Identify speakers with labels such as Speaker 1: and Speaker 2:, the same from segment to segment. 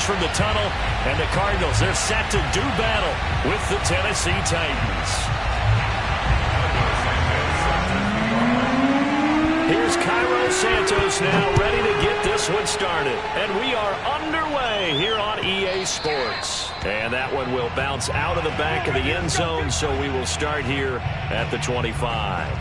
Speaker 1: emerge from the tunnel, and the Cardinals, they're set to do battle with the Tennessee Titans. Here's Cairo Santos now ready to get this one started. And we are underway here on EA Sports. And that one will bounce out of the back of the end zone, so we will start here at the 25.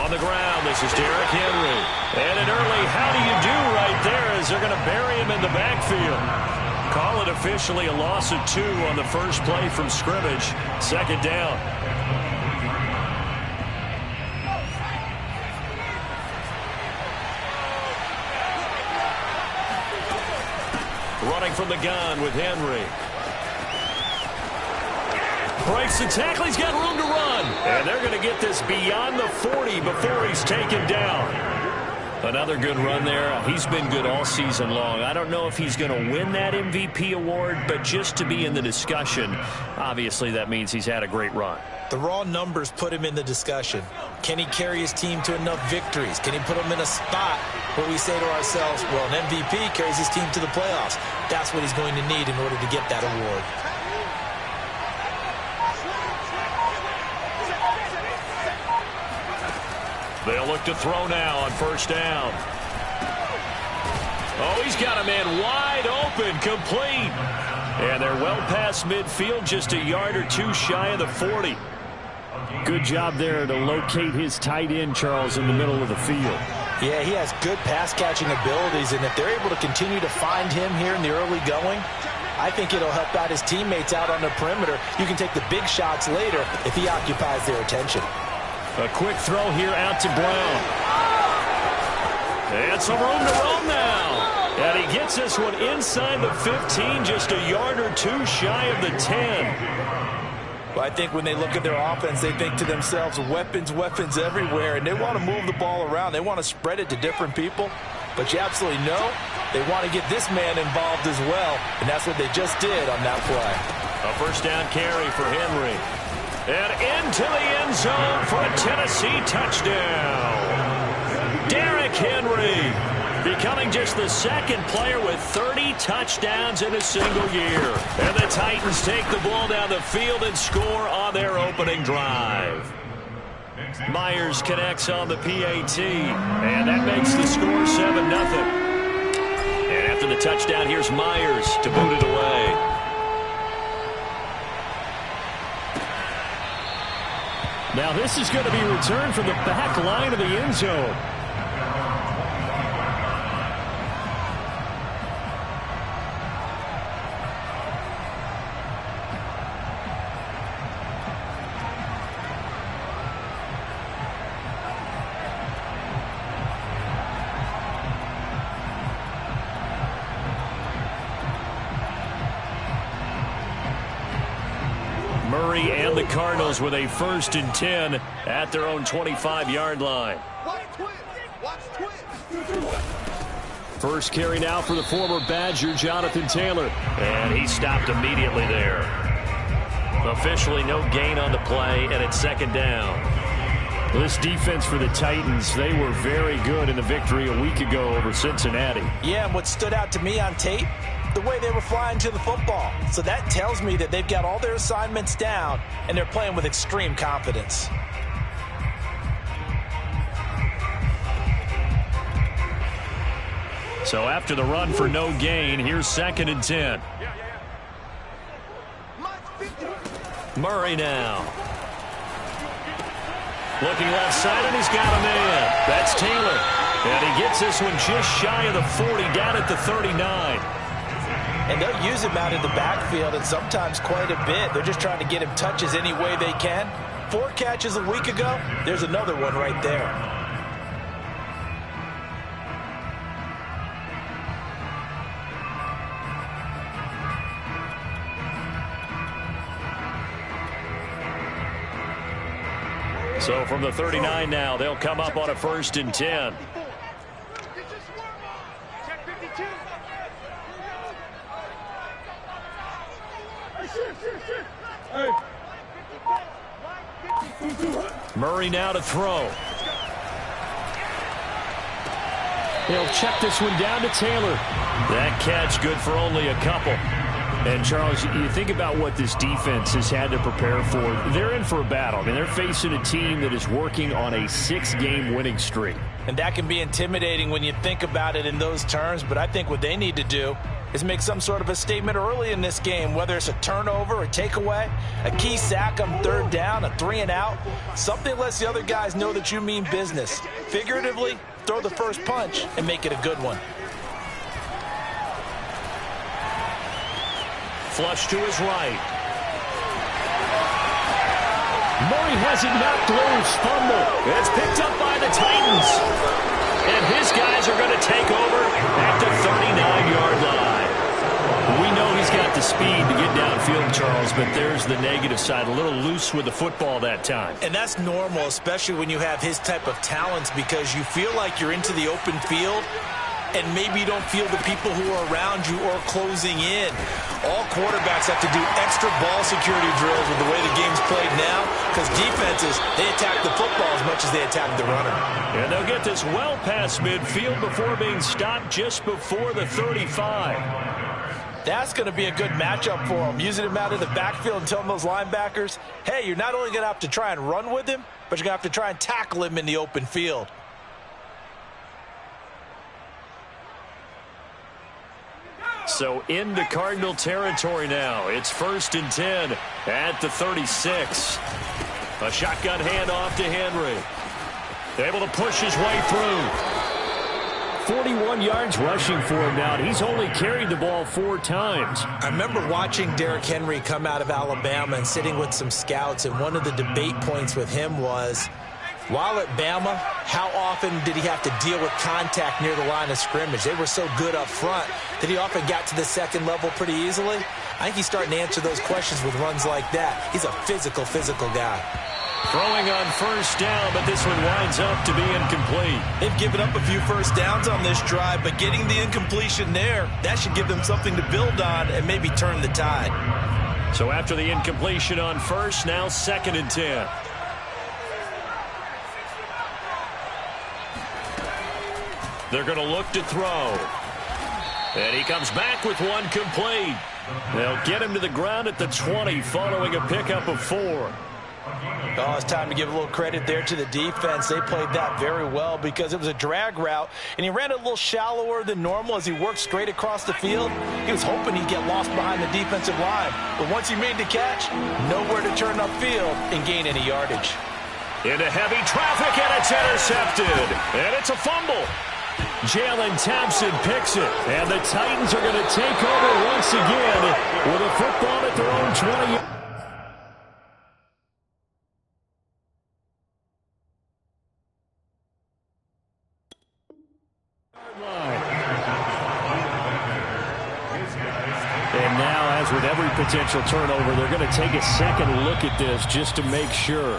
Speaker 1: On the ground, this is Derrick Henry. And an early how do you do right there as they're going to bury him in the backfield. Call it officially a loss of 2 on the first play from scrimmage. Second down. Running from the gun with Henry. Breaks the tackle. He's got room to run. And they're going to get this beyond the 40 before he's taken down. Another good run there. He's been good all season long. I don't know if he's going to win that MVP award, but just to be in the discussion, obviously that means he's had a great run.
Speaker 2: The raw numbers put him in the discussion. Can he carry his team to enough victories? Can he put them in a spot where we say to ourselves, well, an MVP carries his team to the playoffs. That's what he's going to need in order to get that award.
Speaker 1: They'll look to throw now on first down. Oh, he's got a man wide open, complete. And they're well past midfield, just a yard or 2 shy of the 40. Good job there to locate his tight end, Charles, in the middle of the field.
Speaker 2: Yeah, he has good pass-catching abilities, and if they're able to continue to find him here in the early going, I think it'll help out his teammates out on the perimeter. You can take the big shots later if he occupies their attention.
Speaker 1: A quick throw here out to Brown. And some room to roam now. And he gets this one inside the 15, just a yard or 2 shy of the 10.
Speaker 2: Well, I think when they look at their offense, they think to themselves, weapons, weapons everywhere, and they want to move the ball around. They want to spread it to different people. But you absolutely know they want to get this man involved as well, and that's what they just did on that play.
Speaker 1: A first down carry for Henry. And into the end zone for a Tennessee touchdown. Derrick Henry becoming just the second player with 30 touchdowns in a single year. And the Titans take the ball down the field and score on their opening drive. Myers connects on the PAT, and that makes the score 7-0. And after the touchdown, here's Myers to boot it away. Now this is going to be returned from the back line of the end zone. Murray and the Cardinals with a 1st and 10 at their own 25-yard line. First carry now for the former Badger, Jonathan Taylor. And he stopped immediately there. Officially no gain on the play, and it's 2nd down. This defense for the Titans, they were very good in the victory a week ago over Cincinnati.
Speaker 2: Yeah, and what stood out to me on tape, the way they were flying to the football. So that tells me that they've got all their assignments down, and they're playing with extreme confidence.
Speaker 1: So after the run for no gain, here's 2nd and 10. Murray now. Looking left side, and he's got a man. That's Taylor. And he gets this one just shy of the 40, down at the 39.
Speaker 2: and they'll use him out in the backfield, and sometimes quite a bit. They're just trying to get him touches any way they can. 4 catches a week ago. There's another one right there.
Speaker 1: So from the 39 now, they'll come up on a 1st and 10. Murray now to throw. They'll check this one down to Taylor. That catch good for only a couple. And, Charles, you think about what this defense has had to prepare for. They're in for a battle. I mean, they're facing a team that is working on a 6-game winning streak.
Speaker 2: And that can be intimidating when you think about it in those terms. But I think what they need to do is make some sort of a statement early in this game, whether it's a turnover, a takeaway, a key sack on 3rd down, a 3-and-out. Something lets the other guys know that you mean business. Figuratively, throw the first punch and make it a good one.
Speaker 1: Flush to his right. Murray has it knocked loose. Fumble. It's picked up by the Titans. And his guys are going to take over at the 39-yard line. We know he's got the speed to get downfield, Charles, but there's the negative side. A little loose with the football that time.
Speaker 2: And that's normal, especially when you have his type of talents, because you feel like you're into the open field and maybe you don't feel the people who are around you or closing in. All quarterbacks have to do extra ball security drills with the way the game's played now, because defenses, they attack the football as much as they attack the runner.
Speaker 1: And they'll get this well past midfield before being stopped just before the 35.
Speaker 2: That's going to be a good matchup for them, using him out of the backfield and telling those linebackers, hey, you're not only going to have to try and run with him, but you're going to have to try and tackle him in the open field.
Speaker 1: So into Cardinal territory now. It's 1st and 10 at the 36. A shotgun handoff to Henry. Able to push his way through. 41 yards rushing for him now. He's only carried the ball 4 times.
Speaker 2: I remember watching Derrick Henry come out of Alabama and sitting with some scouts, and one of the debate points with him was, while at Bama, how often did he have to deal with contact near the line of scrimmage? They were so good up front that he often got to the second level pretty easily. I think he's starting to answer those questions with runs like that. He's a physical guy.
Speaker 1: Throwing on 1st down, but this one winds up to be incomplete.
Speaker 2: They've given up a few first downs on this drive, but getting the incompletion there, that should give them something to build on and maybe turn the tide.
Speaker 1: So after the incompletion on 1st, now 2nd and 10. They're going to look to throw. And he comes back with one complete. They'll get him to the ground at the 20 following a pickup of 4.
Speaker 2: Oh, it's time to give a little credit there to the defense. They played that very well because it was a drag route, and he ran it a little shallower than normal as he worked straight across the field. He was hoping he'd get lost behind the defensive line. But once he made the catch, nowhere to turn upfield and gain any yardage.
Speaker 1: Into heavy traffic, and it's intercepted. And it's a fumble. Jalen Thompson picks it, and the Titans are going to take over once again with a football at their own 20. And now, as with every potential turnover, they're going to take a second look at this just to make sure.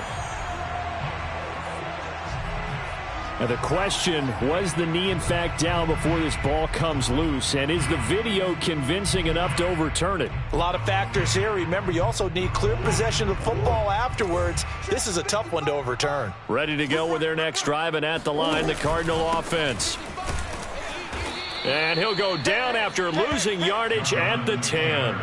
Speaker 1: Now the question, was the knee in fact down before this ball comes loose? And is the video convincing enough to overturn it?
Speaker 2: A lot of factors here. Remember, you also need clear possession of the football afterwards. This is a tough one to overturn.
Speaker 1: Ready to go with their next drive, and at the line, the Cardinal offense. And he'll go down after losing yardage at the 10.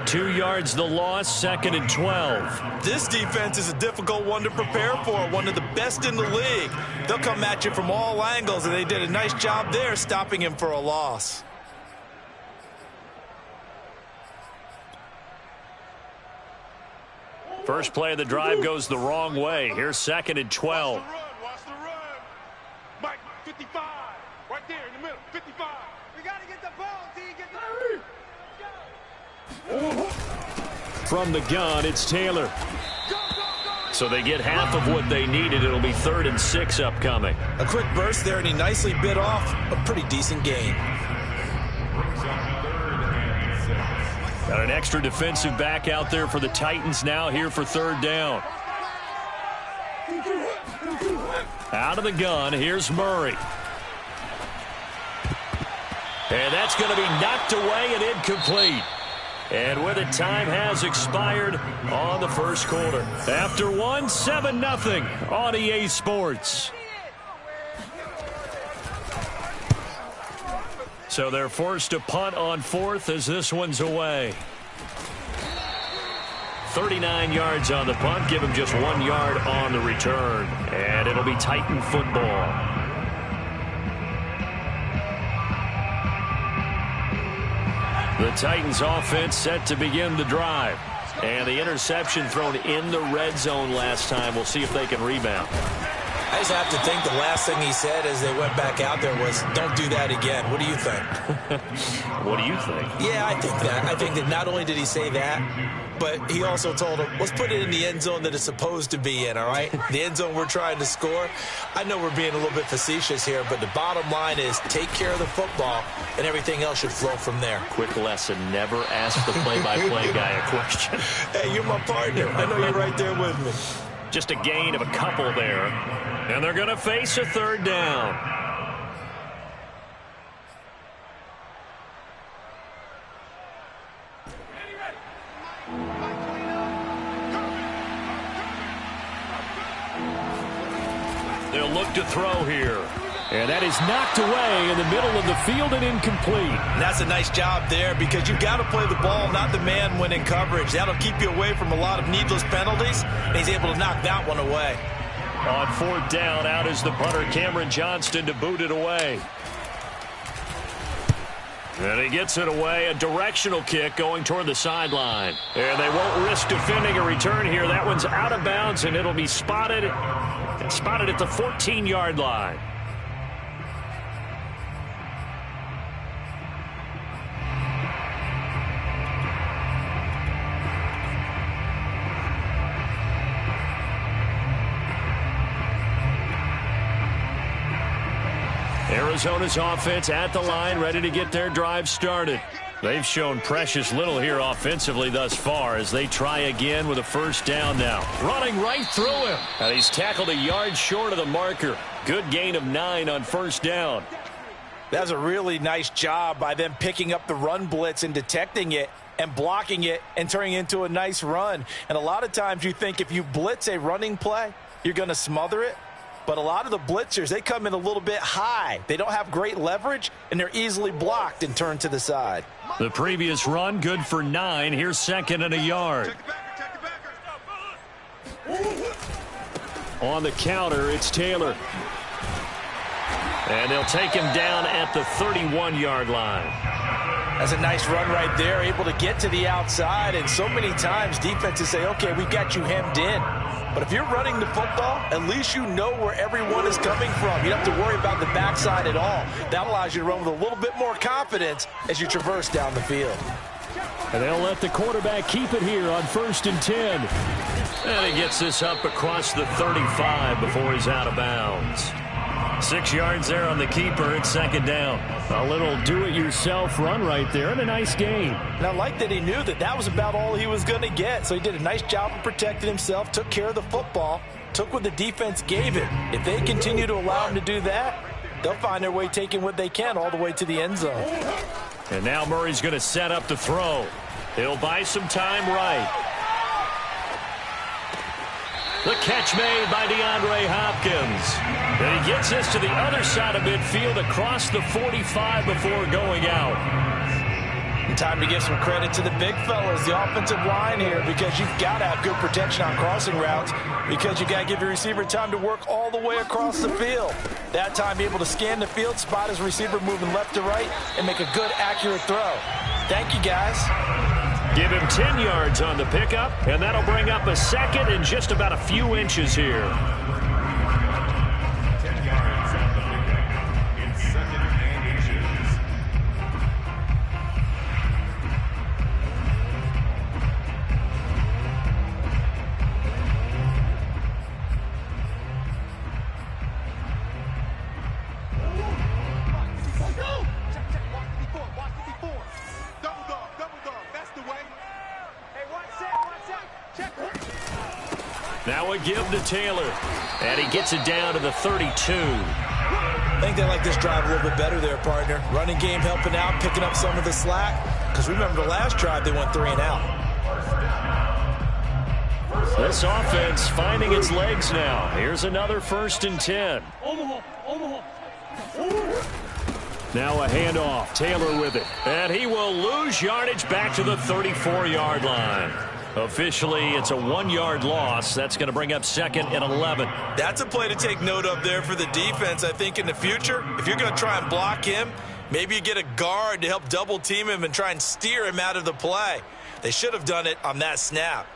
Speaker 1: 2 yards the loss, 2nd and 12.
Speaker 2: This defense is a difficult one to prepare for, one of the best in the league. They'll come at you from all angles, and they did a nice job there stopping him for a loss.
Speaker 1: First play of the drive goes the wrong way. Here's 2nd and 12.
Speaker 3: Watch the run. Mike, 55. Right there in the middle, 55. We got to get the ball, D. Get the
Speaker 1: From the gun, it's Taylor. So they get half of what they needed. It'll be 3rd and 6 upcoming.
Speaker 2: A quick burst there, and he nicely bit off a pretty decent gain.
Speaker 1: Got an extra defensive back out there for the Titans now here for 3rd down. Out of the gun, here's Murray. And that's going to be knocked away and incomplete. And with it, time has expired on the first quarter. After 7-0 on EA Sports. So they're forced to punt on 4th as this one's away. 39 yards on the punt. Give him just 1 yard on the return. And it'll be Titan football. The Titans offense set to begin the drive. And the interception thrown in the red zone last time. We'll see if they can rebound.
Speaker 2: I just have to think the last thing he said as they went back out there was, don't do that again. What do you think?
Speaker 1: What do you think?
Speaker 2: Yeah, I think that. I think that not only did he say that, but he also told him, let's put it in the end zone that it's supposed to be in, all right? The end zone we're trying to score. I know we're being a little bit facetious here, but the bottom line is take care of the football, and everything else should flow from there.
Speaker 1: Quick lesson, never ask the play-by-play guy a question.
Speaker 2: Hey, you're my partner. I know you're right there with me.
Speaker 1: Just a gain of a couple there. And they're going to face a 3rd down. They'll look to throw here. And that is knocked away in the middle of the field and incomplete.
Speaker 2: And that's a nice job there because you've got to play the ball, not the man when in coverage. That'll keep you away from a lot of needless penalties. And he's able to knock that one away.
Speaker 1: On 4th down, out is the punter, Cameron Johnston, to boot it away. And he gets it away, a directional kick going toward the sideline. And they won't risk defending a return here. That one's out of bounds, and it'll be spotted at the 14-yard line. Arizona's offense at the line, ready to get their drive started. They've shown precious little here offensively thus far as they try again with a 1st down now. Running right through him. And he's tackled a yard short of the marker. Good gain of 9 on 1st down.
Speaker 2: That's a really nice job by them picking up the run blitz and detecting it and blocking it and turning it into a nice run. And a lot of times you think if you blitz a running play, you're going to smother it. But a lot of the blitzers, they come in a little bit high. They don't have great leverage, and they're easily blocked and turned to the side.
Speaker 1: The previous run, good for 9. Here's 2nd and a yard. On the counter, it's Taylor. And they'll take him down at the 31-yard line.
Speaker 2: That's a nice run right there, able to get to the outside. And so many times defenses say, okay, we've got you hemmed in. But if you're running the football, at least you know where everyone is coming from. You don't have to worry about the backside at all. That allows you to run with a little bit more confidence as you traverse down the field.
Speaker 1: And they'll let the quarterback keep it here on 1st and 10. And he gets this up across the 35 before he's out of bounds. 6 yards there on the keeper. It's 2nd down. A little do-it-yourself run right there and a nice game.
Speaker 2: And I like that he knew that that was about all he was going to get. So he did a nice job of protecting himself, took care of the football, took what the defense gave him. If they continue to allow him to do that, they'll find their way taking what they can all the way to the end zone.
Speaker 1: And now Murray's going to set up the throw. He'll buy some time right. The catch made by DeAndre Hopkins. And he gets this to the other side of midfield across the 45 before going out.
Speaker 2: And time to give some credit to the big fellas, the offensive line here, because you've got to have good protection on crossing routes because you've got to give your receiver time to work all the way across the field. That time able to scan the field, spot his receiver moving left to right, and make a good, accurate throw. Thank you, guys.
Speaker 1: Give him 10 yards on the pickup, and that'll bring up a 2nd and just about a few inches here. Now a give to Taylor. And he gets it down to the 32.
Speaker 2: I think they like this drive a little bit better there, partner. Running game helping out, picking up some of the slack. Because remember the last drive, they went 3 and out.
Speaker 1: This offense finding its legs now. Here's another 1st and 10. Now a handoff. Taylor with it. And he will lose yardage back to the 34-yard line. Officially, it's a 1-yard loss. That's going to bring up 2nd and 11.
Speaker 2: That's a play to take note of there for the defense. I think in the future, if you're going to try and block him, maybe you get a guard to help double team him and try and steer him out of the play. They should have done it on that snap.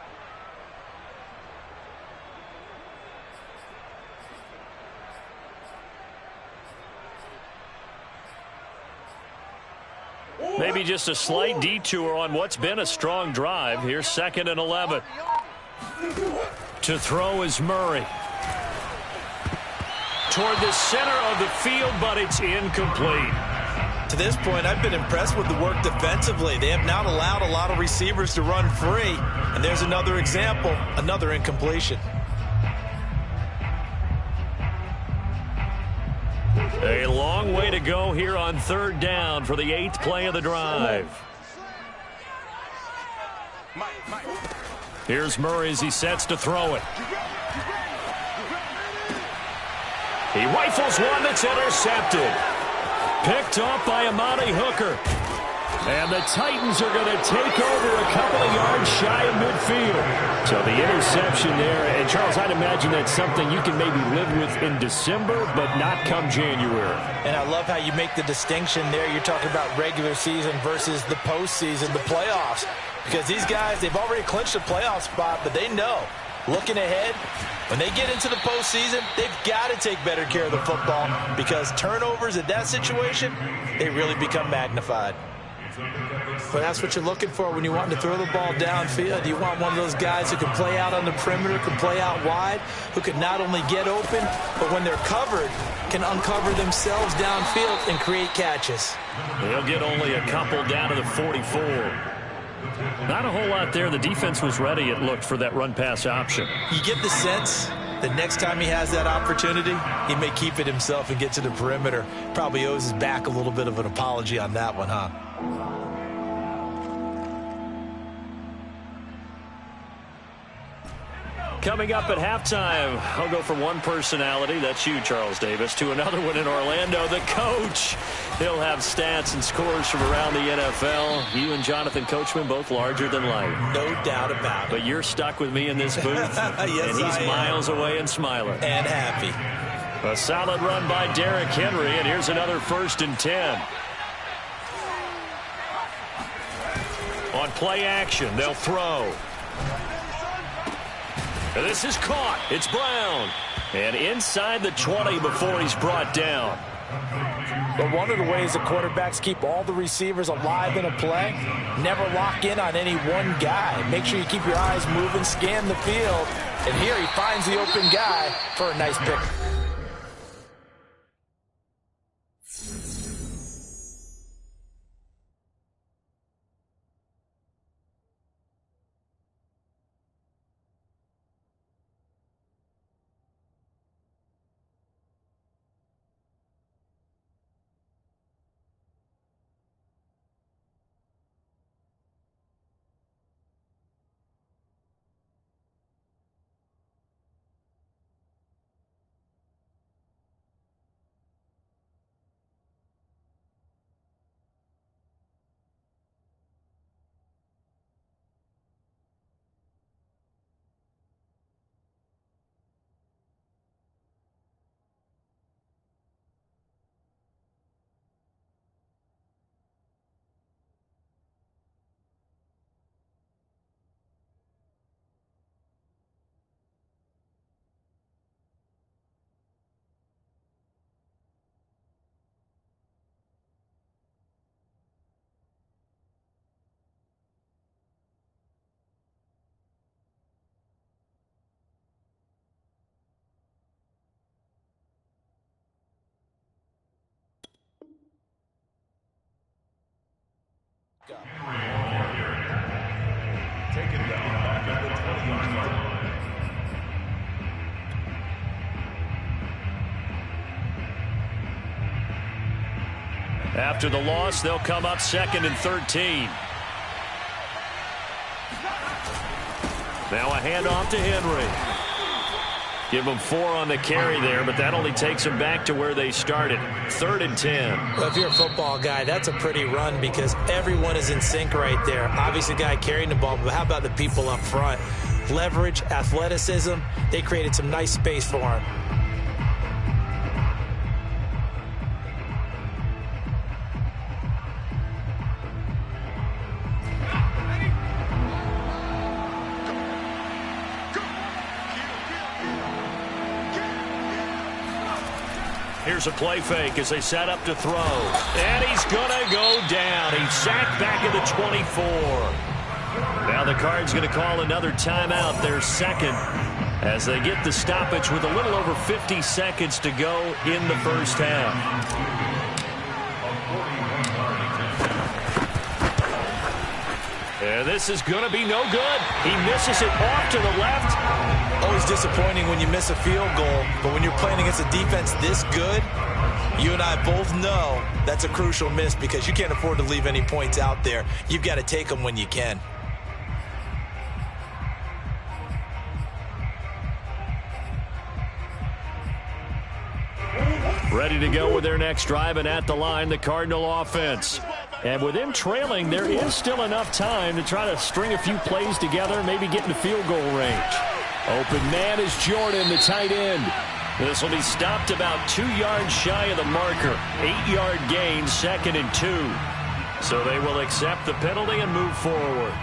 Speaker 1: Maybe just a slight detour on what's been a strong drive. Here's 2nd and 11. To throw is Murray. Toward the center of the field, but it's incomplete.
Speaker 2: To this point, I've been impressed with the work defensively. They have not allowed a lot of receivers to run free. And there's another example, another incompletion.
Speaker 1: A long way to go here on 3rd down for the 8th play of the drive. Here's Murray as he sets to throw it. He rifles one that's intercepted. Picked off by Amani Hooker. And the Titans are going to take over a couple of yards shy of midfield. So the interception there, and Charles, I'd imagine that's something you can maybe live with in December, but not come January.
Speaker 2: And I love how you make the distinction there. You're talking about regular season versus the postseason, the playoffs. Because these guys, they've already clinched a playoff spot, but they know, looking ahead, when they get into the postseason, they've got to take better care of the football because turnovers in that situation, they really become magnified. But that's what you're looking for when you want to throw the ball downfield. You want one of those guys who can play out on the perimeter, can play out wide, who can not only get open, but when they're covered, can uncover themselves downfield and create catches.
Speaker 1: They'll get only a couple down to the 44. Not a whole lot there. The defense was ready, it looked, for that run-pass option.
Speaker 2: You get the sense that next time he has that opportunity, he may keep it himself and get to the perimeter. Probably owes his back a little bit of an apology on that one, huh?
Speaker 1: Coming up at halftime, I'll go from one personality, that's you, Charles Davis, to another one in Orlando, the coach. He'll have stats and scores from around the NFL. You and Jonathan Coachman, both larger than life.
Speaker 2: No doubt about it.
Speaker 1: But you're stuck with me in this booth,
Speaker 2: yes,
Speaker 1: and he's miles away and smiling.
Speaker 2: And happy.
Speaker 1: A solid run by Derrick Henry, and here's another 1st and 10. On play action, they'll throw. This is caught. It's Brown. And inside the 20 before he's brought down.
Speaker 2: But one of the ways the quarterbacks keep all the receivers alive in a play, never lock in on any one guy. Make sure you keep your eyes moving, scan the field. And here he finds the open guy for a nice pick.
Speaker 3: Taken down back at the 20-yard
Speaker 1: After the loss, they'll come up 2nd and 13. Now a handoff to Henry. Give them 4 on the carry there, but that only takes them back to where they started. 3rd and 10.
Speaker 4: Well, if you're a football guy, that's a pretty run because everyone is in sync right there. Obviously, the guy carrying the ball, but how about the people up front? Leverage, athleticism, they created some nice space for him.
Speaker 1: Here's a play fake as they set up to throw. And he's going to go down. He's sacked back at the 24. Now the Cards going to call another timeout, their 2nd, as they get the stoppage with a little over 50 seconds to go in the first half. And this is going to be no good. He misses it off to the left.
Speaker 4: Always disappointing when you miss a field goal, but when you're playing against a defense this good, you and I both know that's a crucial miss because you can't afford to leave any points out there. You've got to take them when you can.
Speaker 1: Ready to go with their next drive, and at the line, the Cardinal offense. And with them trailing, there is still enough time to try to string a few plays together, maybe get into field goal range. Open man is Jordan, the tight end. This will be stopped about 2 yards shy of the marker. 8-yard gain, 2nd and 2. So they will accept the penalty and move forward.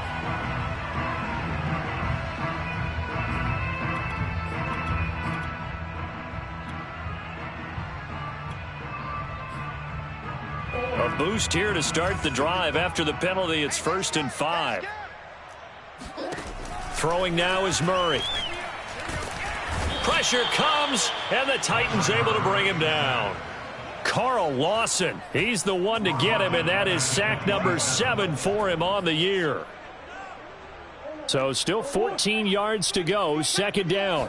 Speaker 1: A boost here to start the drive. After the penalty, it's 1st and 5. Throwing now is Murray. Pressure comes, and the Titans able to bring him down. Carl Lawson, he's the one to get him, and that is sack number 7 for him on the year. So still 14 yards to go, 2nd down.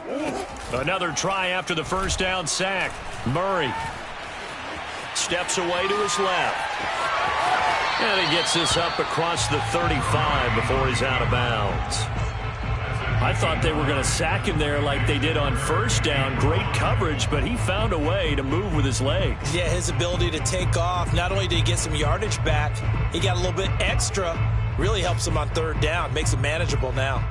Speaker 1: Another try after the first down sack. Murray steps away to his left. And he gets this up across the 35 before he's out of bounds. I thought they were going to sack him there like they did on first down. Great coverage, but he found a way to move with his legs.
Speaker 4: Yeah, his ability to take off. Not only did he get some yardage back, he got a little bit extra. Really helps him on 3rd down. Makes it manageable now.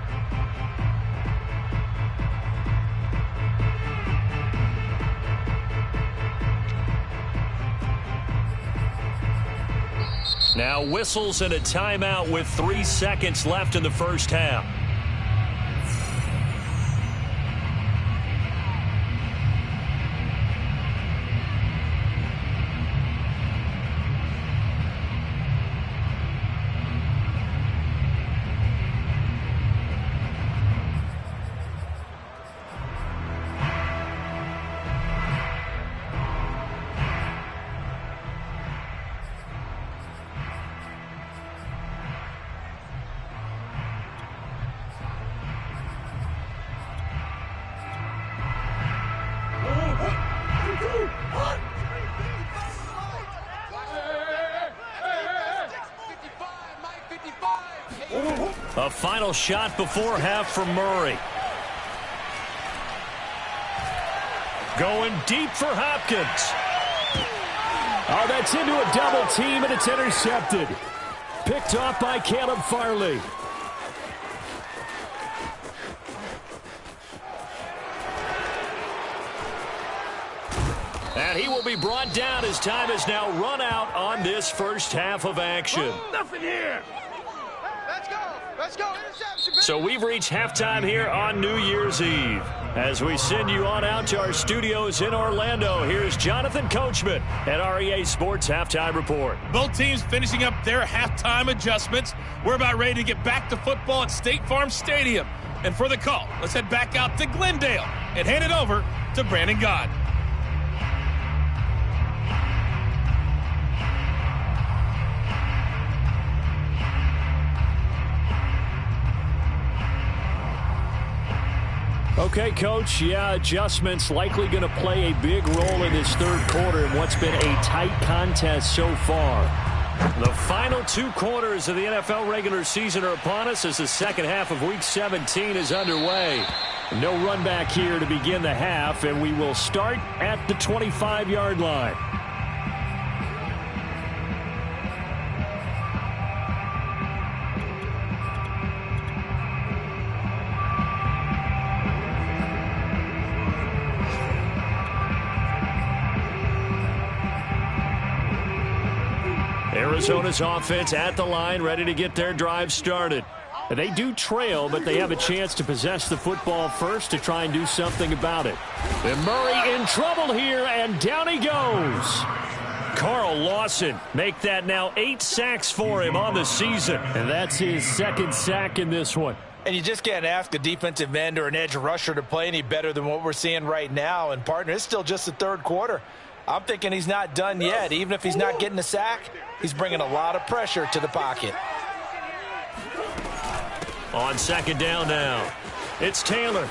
Speaker 1: Now whistles and a timeout with 3 seconds left in the first half. A final shot before half for Murray. Going deep for Hopkins.
Speaker 5: Oh, that's into a double team, and it's intercepted. Picked off by Caleb Farley.
Speaker 1: And he will be brought down as time has now run out on this first half of action.
Speaker 3: Nothing here. Let's go. Let's go. Interception.
Speaker 1: So we've reached halftime here on New Year's Eve. As we send you on out to our studios in Orlando, here's Jonathan Coachman at REA Sports Halftime Report.
Speaker 6: Both teams finishing up their halftime adjustments. We're about ready to get back to football at State Farm Stadium. And for the call, let's head back out to Glendale and hand it over to Brandon Gaud.
Speaker 5: Okay, Coach, adjustments likely going to play a big role in this third quarter in what's been a tight contest so far.
Speaker 1: The final 2 quarters of the NFL regular season are upon us as the second half of Week 17 is underway. No run back here to begin the half, and we will start at the 25-yard line. Arizona's offense at the line, ready to get their drive started. They do trail, but they have a chance to possess the football first to try and do something about it. And Murray in trouble here, and down he goes. Carl Lawson make that now 8 sacks for him on the season.
Speaker 5: And that's his second sack in this one.
Speaker 2: And you just can't ask a defensive end or an edge rusher to play any better than what we're seeing right now. And, partner, it's still just the third quarter. I'm thinking he's not done yet. Even if he's not getting a sack, he's bringing a lot of pressure to the pocket.
Speaker 1: On second down now, it's Taylor.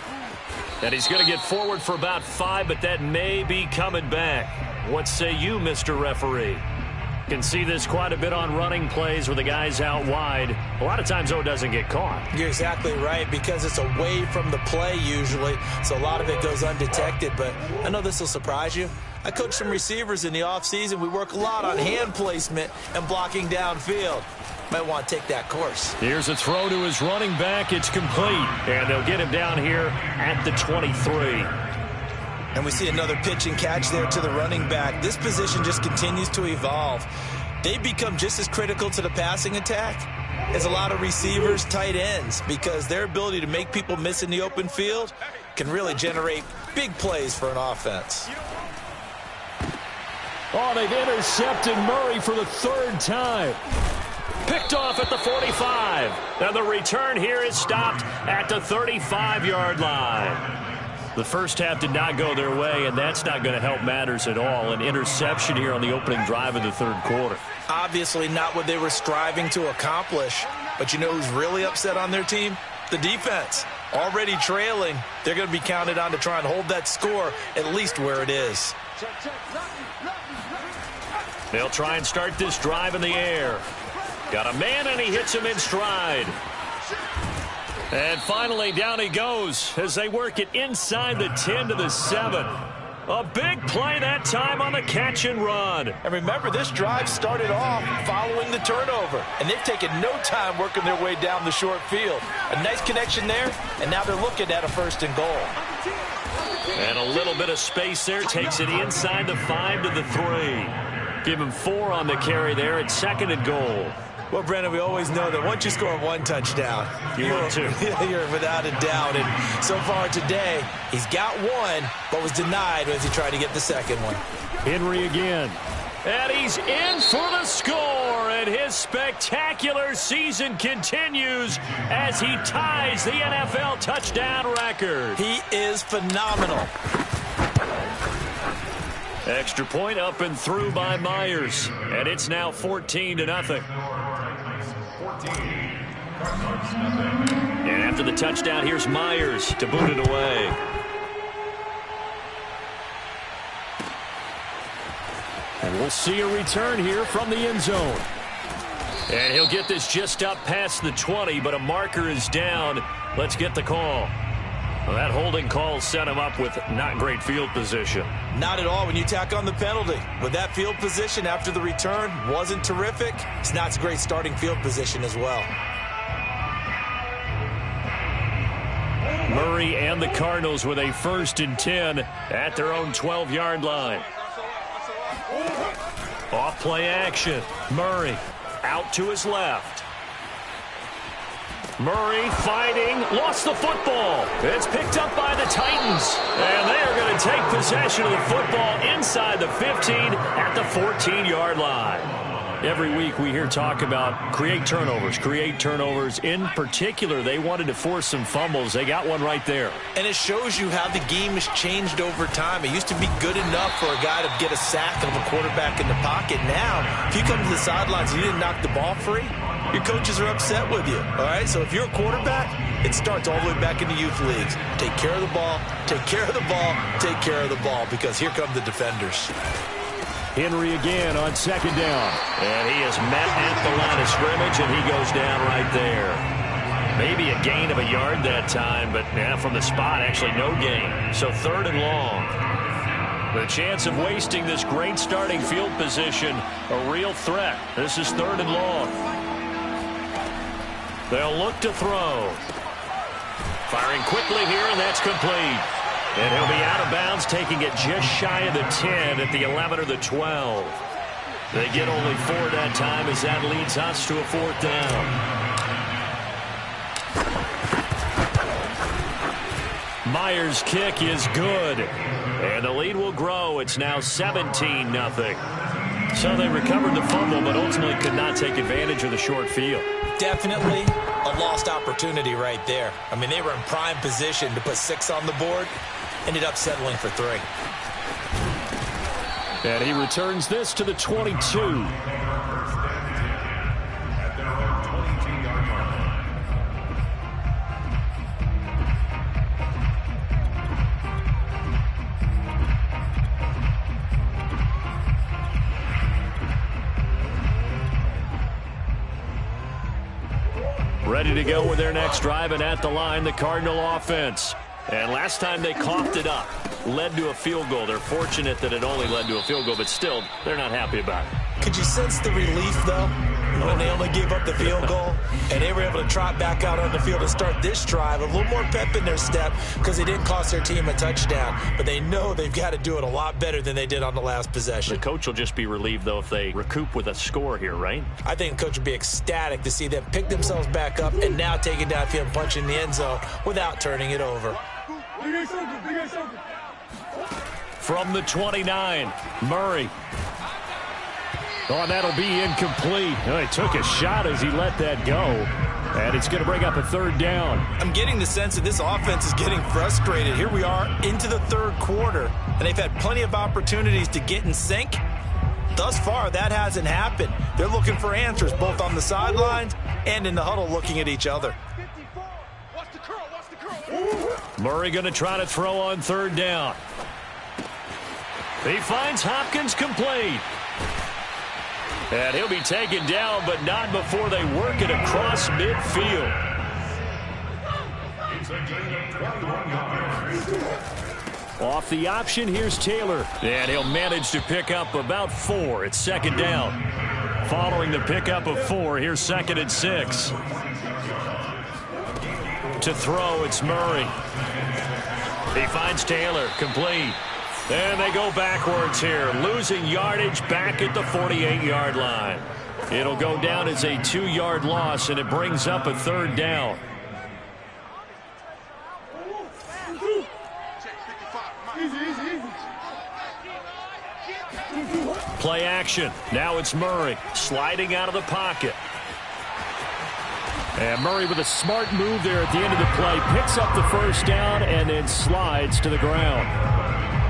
Speaker 1: And he's going to get forward for about 5, but that may be coming back. What say you, Mr. Referee? Can see this quite a bit on running plays where the guy's out wide. A lot of times, though, it doesn't get caught.
Speaker 4: You're exactly right, because it's away from the play usually, so a lot of it goes undetected. But I know this will surprise you. I coach some receivers in the offseason. We work a lot on hand placement and blocking downfield. Might want to take that course.
Speaker 1: Here's a throw to his running back. It's complete. And they'll get him down here at the 23.
Speaker 4: And we see another pitch and catch there to the running back. This position just continues to evolve. They become just as critical to the passing attack as a lot of receivers, tight ends, because their ability to make people miss in the open field can really generate big plays for an offense.
Speaker 5: Oh, they've intercepted Murray for the third time.
Speaker 1: Picked off at the 45. And the return here is stopped at the 35-yard line. The first half did not go their way, and that's not going to help matters at all. An interception here on the opening drive of the third quarter.
Speaker 4: Obviously not what they were striving to accomplish. But you know who's really upset on their team? The defense. Already trailing. They're going to be counted on to try and hold that score at least where it is.
Speaker 1: They'll try and start this drive in the air. Got a man, and he hits him in stride. And finally, down he goes as they work it inside the 10 to the 7. A big play that time on the catch and run.
Speaker 2: And remember, this drive started off following the turnover. And they've taken no time working their way down the short field. A nice connection there, and now they're looking at a 1st and goal.
Speaker 1: And a little bit of space there. Takes it inside the 5 to the 3. Give him 4 on the carry there at 2nd and goal.
Speaker 4: Well, Brennan, we always know that once you score 1 touchdown,
Speaker 1: you're
Speaker 4: without a doubt. And so far today, he's got 1, but was denied as he tried to get the second one.
Speaker 5: Henry again.
Speaker 1: And he's in for the score, and his spectacular season continues as he ties the NFL touchdown record.
Speaker 4: He is phenomenal.
Speaker 1: Extra point up and through by Myers, and it's now 14-0. And after the touchdown, here's Myers to boot it away.
Speaker 5: And we'll see a return here from the end zone.
Speaker 1: And he'll get this just up past the 20, but a marker is down. Let's get the call. Well, that holding call set him up with not great field position.
Speaker 4: Not at all when you tack on the penalty. With that field position after the return wasn't terrific, it's not a great starting field position as well.
Speaker 1: Murray and the Cardinals with a 1st and 10 at their own 12-yard line. Off play action. Murray out to his left. Murray fighting, lost the football. It's picked up by the Titans. And they are going to take possession of the football inside the 15 at the 14-yard line. Every week we hear talk about create turnovers. In particular, they wanted to force some fumbles. They got one right there.
Speaker 4: And it shows you how the game has changed over time. It used to be good enough for a guy to get a sack of a quarterback in the pocket. Now, if you come to the sidelines and you didn't knock the ball free, your coaches are upset with you. All right, so if you're a quarterback, it starts all the way back in the youth leagues. Take care of the ball, take care of the ball, take care of the ball, because here come the defenders.
Speaker 5: Henry again on second down.
Speaker 1: And he is met at the line of scrimmage, and he goes down right there. Maybe a gain of a yard that time, but from the spot, actually no gain. So 3rd and long. The chance of wasting this great starting field position, a real threat. This is 3rd and long. They'll look to throw. Firing quickly here, and that's complete. And he'll be out of bounds, taking it just shy of the 10 at the 11 or the 12. They get only 4 that time as that leads us to a 4th down. Myers' kick is good. And the lead will grow. It's now 17-0. So they recovered the fumble, but ultimately could not take advantage of the short field.
Speaker 4: Definitely a lost opportunity right there. I mean, they were in prime position to put 6 on the board. Ended up settling for 3.
Speaker 5: And he returns this to the 22. Ready to go with their next drive, and at the line, the Cardinal offense. And last time they coughed it up, led to a field goal. They're fortunate that it only led to a field goal, but still, they're not happy about it.
Speaker 4: Could you sense the relief, though, when they only gave up the field goal? And they were able to trot back out on the field and start this drive. A little more pep in their step because they didn't cost their team a touchdown. But they know they've got to do it a lot better than they did on the last possession.
Speaker 5: The coach will just be relieved, though, if they recoup with a score here, right?
Speaker 4: I think the coach would be ecstatic to see them pick themselves back up and now take it downfield and punch in the end zone without turning it over.
Speaker 5: From the 29, Murray. Oh, that'll be incomplete. Oh, he took a shot as he let that go. And it's going to bring up a 3rd down.
Speaker 4: I'm getting the sense that this offense is getting frustrated. Here we are into the 3rd quarter, and they've had plenty of opportunities to get in sync. Thus far, that hasn't happened. They're looking for answers both on the sidelines and in the huddle looking at each other.
Speaker 5: Murray going to try to throw on 3rd down. He finds Hopkins complete. And he'll be taken down, but not before they work it across midfield. Off the option, here's Taylor. And he'll manage to pick up about 4. It's 2nd down. Following the pickup of 4, here's 2nd and 6. To throw, it's Murray. He finds Taylor, complete. And they go backwards here, losing yardage back at the 48-yard line. It'll go down as a 2-yard loss, and it brings up a 3rd down. Play action. Now it's Murray sliding out of the pocket. And Murray with a smart move there at the end of the play. Picks up the 1st down and then slides to the ground.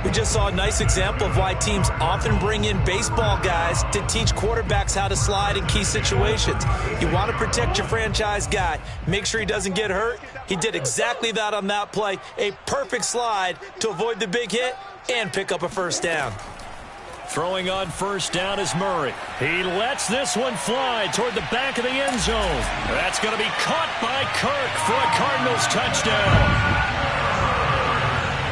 Speaker 4: We just saw a nice example of why teams often bring in baseball guys to teach quarterbacks how to slide in key situations. You want to protect your franchise guy. Make sure he doesn't get hurt. He did exactly that on that play. A perfect slide to avoid the big hit and pick up a 1st down.
Speaker 5: Throwing on 1st down is Murray. He lets this one fly toward the back of the end zone. That's going to be caught by Kirk for a Cardinals touchdown.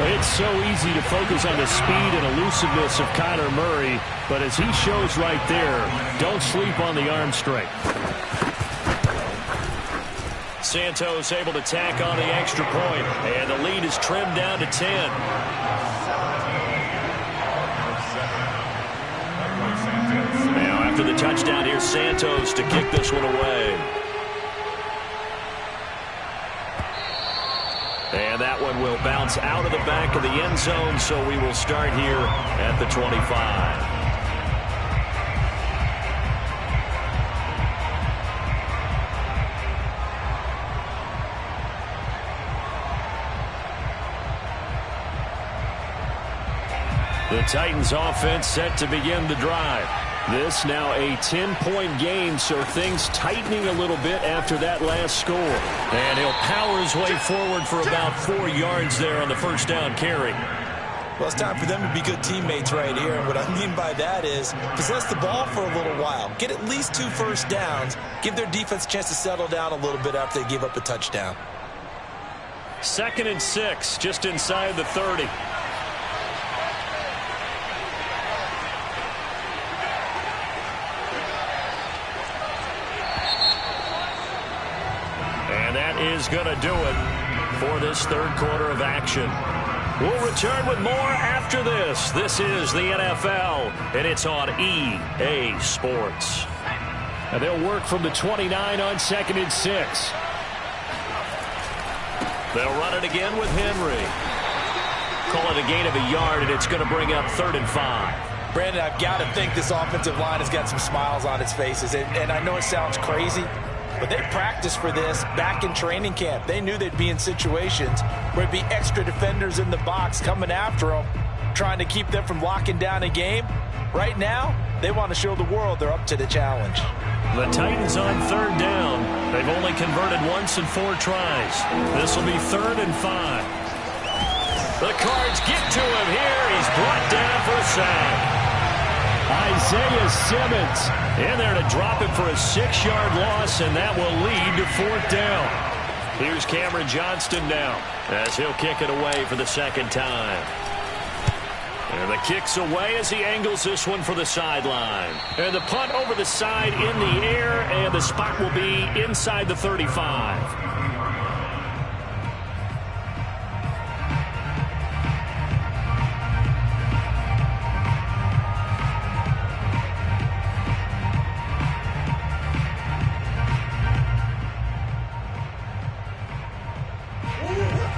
Speaker 5: It's so easy to focus on the speed and elusiveness of Kyler Murray, but as he shows right there, don't sleep on the arm strength. Santos able to tack on the extra point, and the lead is trimmed down to 10. Now after the touchdown, here's Santos to kick this one away. And that one will bounce out of the back of the end zone, so we will start here at the 25. The Titans offense set to begin the drive. This now a 10-point game, so things tightening a little bit after that last score. And he'll power his way forward for about 4 yards there on the first down carry.
Speaker 4: Well, it's time for them to be good teammates right here. And what I mean by that is possess the ball for a little while. Get at least 2 first downs. Give their defense a chance to settle down a little bit after they give up a touchdown.
Speaker 5: 2nd and 6, just inside the 30. And that is going to do it for this third quarter of action. We'll return with more after this. This is the NFL, and it's on EA Sports. And they'll work from the 29 on 2nd and 6. They'll run it again with Henry. Call it a gain of a yard, and it's going to bring up 3rd and 5.
Speaker 2: Brandon, I've got to think this offensive line has got some smiles on its faces. And I know it sounds crazy, but they practiced for this back in training camp. They knew they'd be in situations where it'd be extra defenders in the box coming after them, trying to keep them from locking down a game. Right now, they want to show the world they're up to the challenge.
Speaker 5: The Titans on 3rd down. They've only converted once in 4 tries. This will be 3rd and 5. The Cards get to him here. He's brought down for a sack. Isaiah Simmons in there to drop it for a 6-yard loss, and that will lead to 4th down. Here's Cameron Johnston now as he'll kick it away for the 2nd time. And the kick's away as he angles this one for the sideline. And the punt over the side in the air, and the spot will be inside the 35.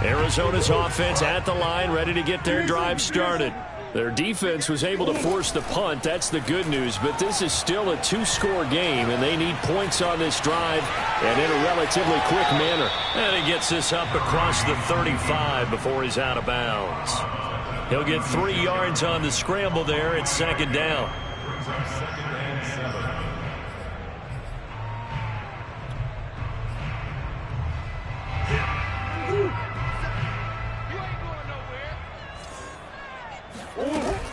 Speaker 5: Arizona's offense at the line, ready to get their drive started. Their defense was able to force the punt. That's the good news, but this is still a 2-score game, and they need points on this drive and in a relatively quick manner. And he gets this up across the 35 before he's out of bounds. He'll get 3 yards on the scramble there. It's 2nd down.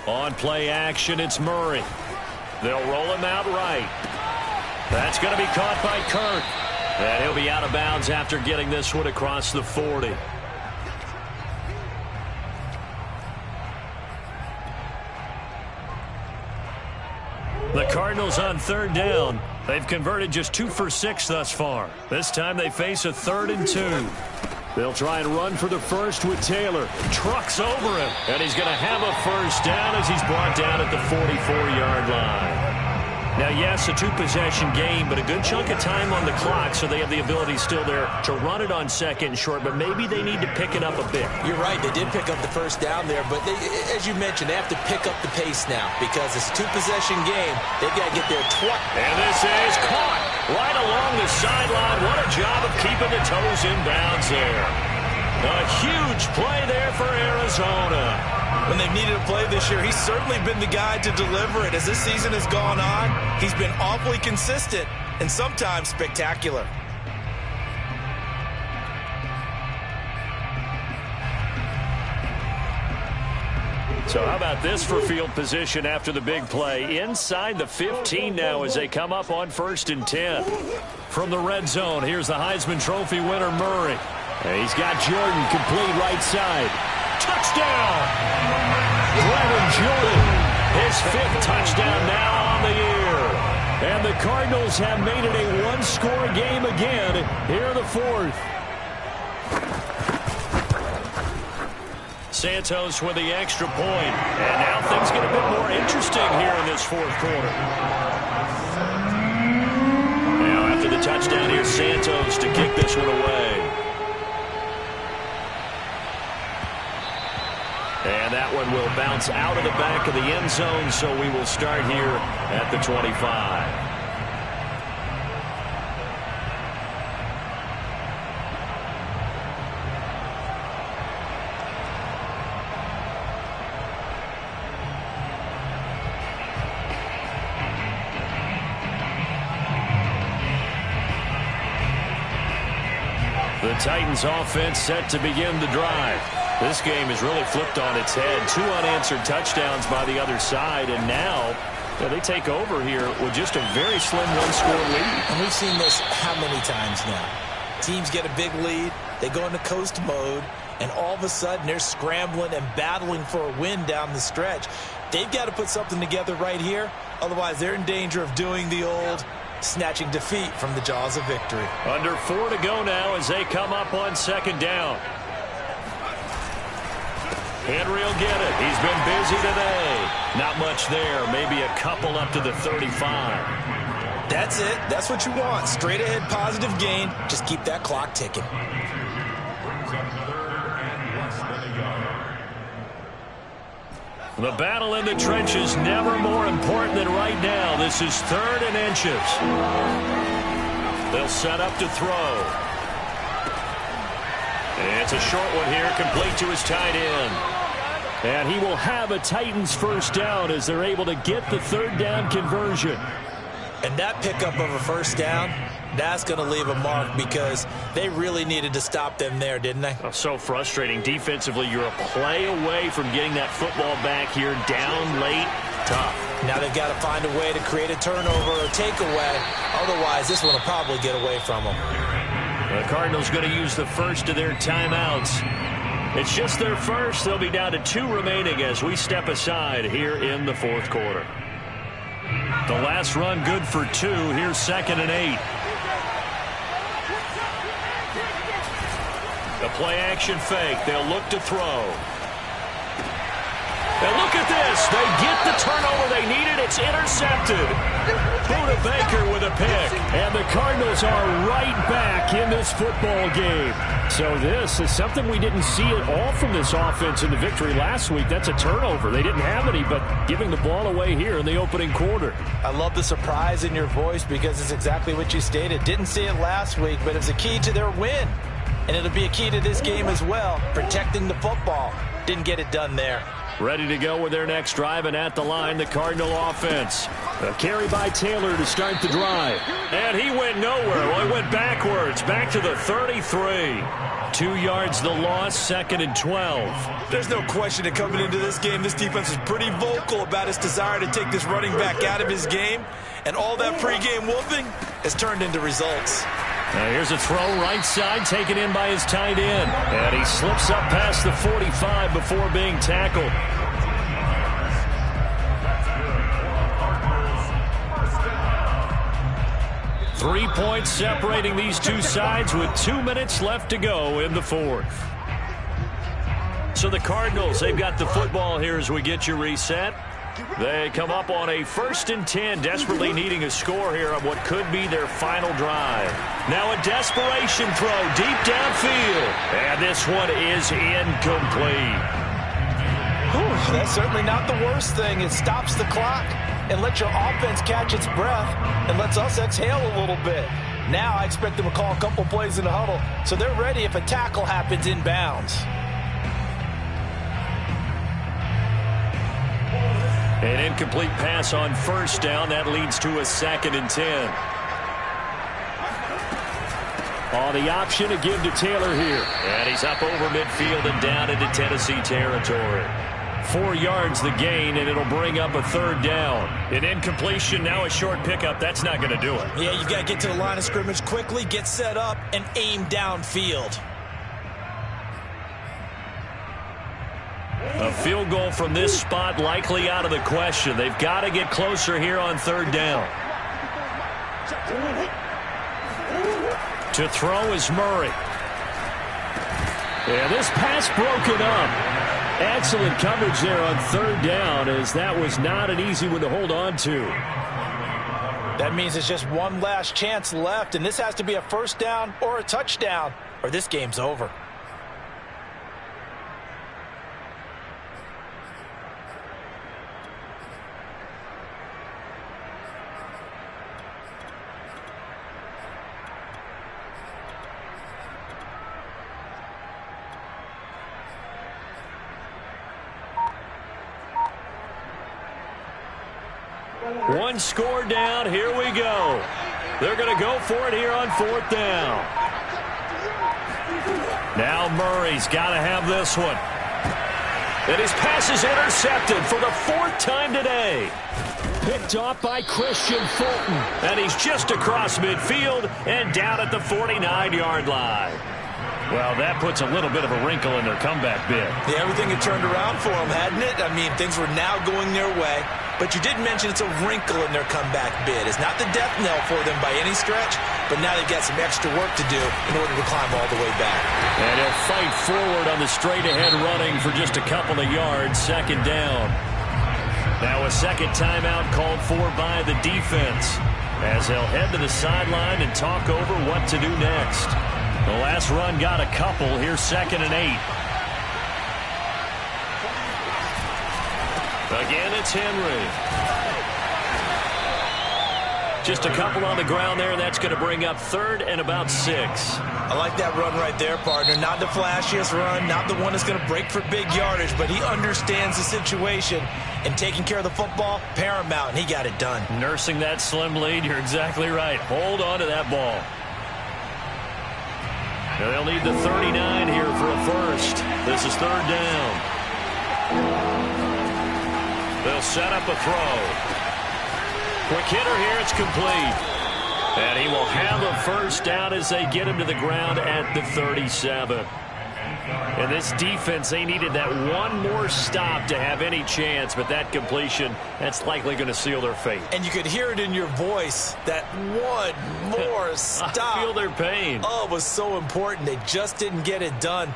Speaker 5: On play action, it's Murray. They'll roll him out right. That's going to be caught by Kirk. And he'll be out of bounds after getting this one across the 40. The Cardinals on 3rd down. They've converted just 2 for 6 thus far. This time they face a 3rd and 2. They'll try and run for the first with Taylor. Trucks over him. And he's going to have a first down as he's brought down at the 44-yard line. Now, yes, a 2-possession game, but a good chunk of time on the clock, so they have the ability still there to run it on 2nd and short, but maybe they need to pick it up a bit.
Speaker 4: You're right. They did pick up the first down there, but they, as you mentioned, they have to pick up the pace now because it's a 2-possession game. They've got to get there twice.
Speaker 5: And this is caught right along the sideline. What a job of keeping the toes in bounds there. A huge play there for Arizona.
Speaker 4: When they've needed a play this year, he's certainly been the guy to deliver it. As this season has gone on, he's been awfully consistent and sometimes spectacular.
Speaker 5: So how about this for field position after the big play? Inside the 15 now as they come up on 1st and 10. From the red zone, here's the Heisman Trophy winner, Murray. And he's got Jordan complete right side. Touchdown! Brevin Jordan, his 5th touchdown now on the year. And the Cardinals have made it a 1-score game again here in the 4th. Santos with the extra point. And now things get a bit more interesting here in this 4th quarter. Now after the touchdown, here's Santos to kick this one away. And that one will bounce out of the back of the end zone, so we will start here at the 25. The Titans offense set to begin the drive. This game is really flipped on its head. 2 unanswered touchdowns by the other side, and now they take over here with just a very slim one-score lead.
Speaker 4: And we've seen this how many times now? Teams get a big lead, they go into coast mode, and all of a sudden they're scrambling and battling for a win down the stretch. They've got to put something together right here, otherwise they're in danger of doing the old snatching defeat from the jaws of victory.
Speaker 5: Under 4 to go now as they come up on second down. Henry will get it. He's been busy today. Not much there. Maybe a couple up to the 35.
Speaker 4: That's it. That's what you want. Straight ahead positive gain. Just keep that clock ticking.
Speaker 5: The battle in the trenches never more important than right now. This is 3rd and inches. They'll set up to throw. It's a short one here, complete to his tight end. And he will have a Titans first down as they're able to get the 3rd down conversion.
Speaker 4: And that pickup of a first down, that's going to leave a mark because they really needed to stop them there, didn't they?
Speaker 5: Oh, so frustrating. Defensively, you're a play away from getting that football back here down late. Tough.
Speaker 4: Now they've got to find a way to create a turnover or takeaway. Otherwise, this one will probably get away from them.
Speaker 5: The Cardinals going to use the first of their timeouts. It's just their first. They'll be down to 2 remaining as we step aside here in the 4th quarter. The last run good for 2. Here's 2nd and 8. The play action fake. They'll look to throw. And look at this. They get the turnover they needed. It's intercepted. Budda Baker with a pick. And the Cardinals are right back in this football game. So this is something we didn't see at all from this offense in the victory last week. That's a turnover. They didn't have any, but giving the ball away here in the opening quarter.
Speaker 2: I love the surprise in your voice because it's exactly what you stated. Didn't see it last week, but it's a key to their win. And it'll be a key to this game as well, protecting the football. Didn't get it done there.
Speaker 5: Ready to go with their next drive, and at the line, the Cardinal offense. A carry by Taylor to start the drive. And he went nowhere. Well, he went backwards, back to the 33. 2 yards the loss, 2nd and 12.
Speaker 4: There's no question that coming into this game, this defense is pretty vocal about its desire to take this running back out of his game. And all that pregame wolfing has turned into results.
Speaker 5: Now here's a throw right side, taken in by his tight end. And he slips up past the 45 before being tackled. Three points separating these two sides with 2 minutes left to go in the 4th. So the Cardinals, they've got the football here as we get you reset. They come up on a 1st and 10, desperately needing a score here on what could be their final drive. Now a desperation throw deep downfield. And this one is incomplete.
Speaker 2: Whew, that's certainly not the worst thing. It stops the clock and lets your offense catch its breath and lets us exhale a little bit. Now I expect them to call a couple plays in the huddle so they're ready if a tackle happens inbounds.
Speaker 5: An incomplete pass on 1st down. That leads to a 2nd and 10. On the option to give to Taylor here. And he's up over midfield and down into Tennessee territory. 4 yards the gain, and it'll bring up a 3rd down. An incompletion, now a short pickup. That's not going to do it.
Speaker 4: Yeah, you've got to get to the line of scrimmage quickly, get set up, and aim downfield.
Speaker 5: A field goal from this spot likely out of the question. They've got to get closer here on 3rd down. To throw is Murray. And this pass broken up. Excellent coverage there on 3rd down, as that was not an easy one to hold on to.
Speaker 2: That means it's just one last chance left, and this has to be a 1st down or a touchdown, or this game's over.
Speaker 5: One score down. Here we go. They're going to go for it here on 4th down.
Speaker 1: Now Murray's got to have this one. And his pass is intercepted for the 4th time today. Picked off by Christian Fulton. And he's just across midfield and down at the 49-yard line. Well, that puts a little bit of a wrinkle in their comeback bid.
Speaker 4: Yeah, everything had turned around for them, hadn't it? I mean, things were now going their way. But you did mention it's a wrinkle in their comeback bid. It's not the death knell for them by any stretch, but now they've got some extra work to do in order to climb all the way back.
Speaker 1: And he'll fight forward on the straight-ahead running for just a couple of yards, 2nd down. Now a second timeout called for by the defense as they'll head to the sideline and talk over what to do next. The last run got a couple. Here's 2nd and 8. Again, it's Henry. Just a couple on the ground there. That's going to bring up 3rd and about 6.
Speaker 4: I like that run right there, partner. Not the flashiest run, not the one that's going to break for big yardage, but he understands the situation, and taking care of the football, paramount, and he got it done.
Speaker 1: Nursing that slim lead, you're exactly right. Hold on to that ball. They'll need the 39 here for a first. This is 3rd down. They'll set up a throw. Quick hitter here, it's complete. And he will have a first down as they get him to the ground at the 37. And this defense, they needed that one more stop to have any chance, but that completion, that's likely going to seal their fate.
Speaker 4: And you could hear it in your voice, that one more stop.
Speaker 1: I feel their pain.
Speaker 4: Oh, it was so important. They just didn't get it done.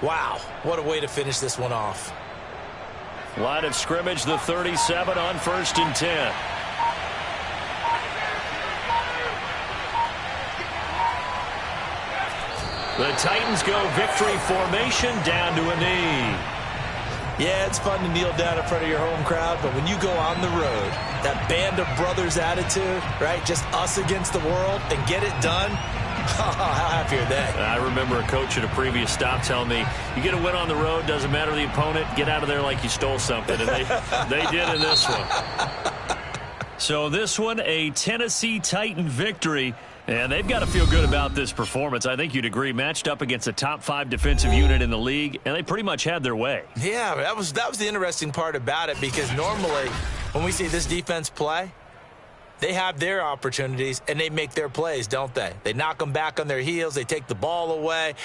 Speaker 4: Wow, what a way to finish this one off.
Speaker 1: Line of scrimmage, the 37 on 1st and 10. The Titans go victory formation down to a knee.
Speaker 4: Yeah, it's fun to kneel down in front of your home crowd, but when you go on the road, that band of brothers attitude, right, just us against the world, and get it done, how happy are they?
Speaker 1: I remember a coach at a previous stop telling me, you get a win on the road, doesn't matter the opponent, get out of there like you stole something, and they did in this one. So this one, a Tennessee Titan victory. And they've got to feel good about this performance. I think you'd agree, matched up against a top 5 defensive unit in the league, and they pretty much had their way.
Speaker 4: Yeah, that was the interesting part about it, because normally when we see this defense play, they have their opportunities and they make their plays, don't they? They knock them back on their heels. They take the ball away.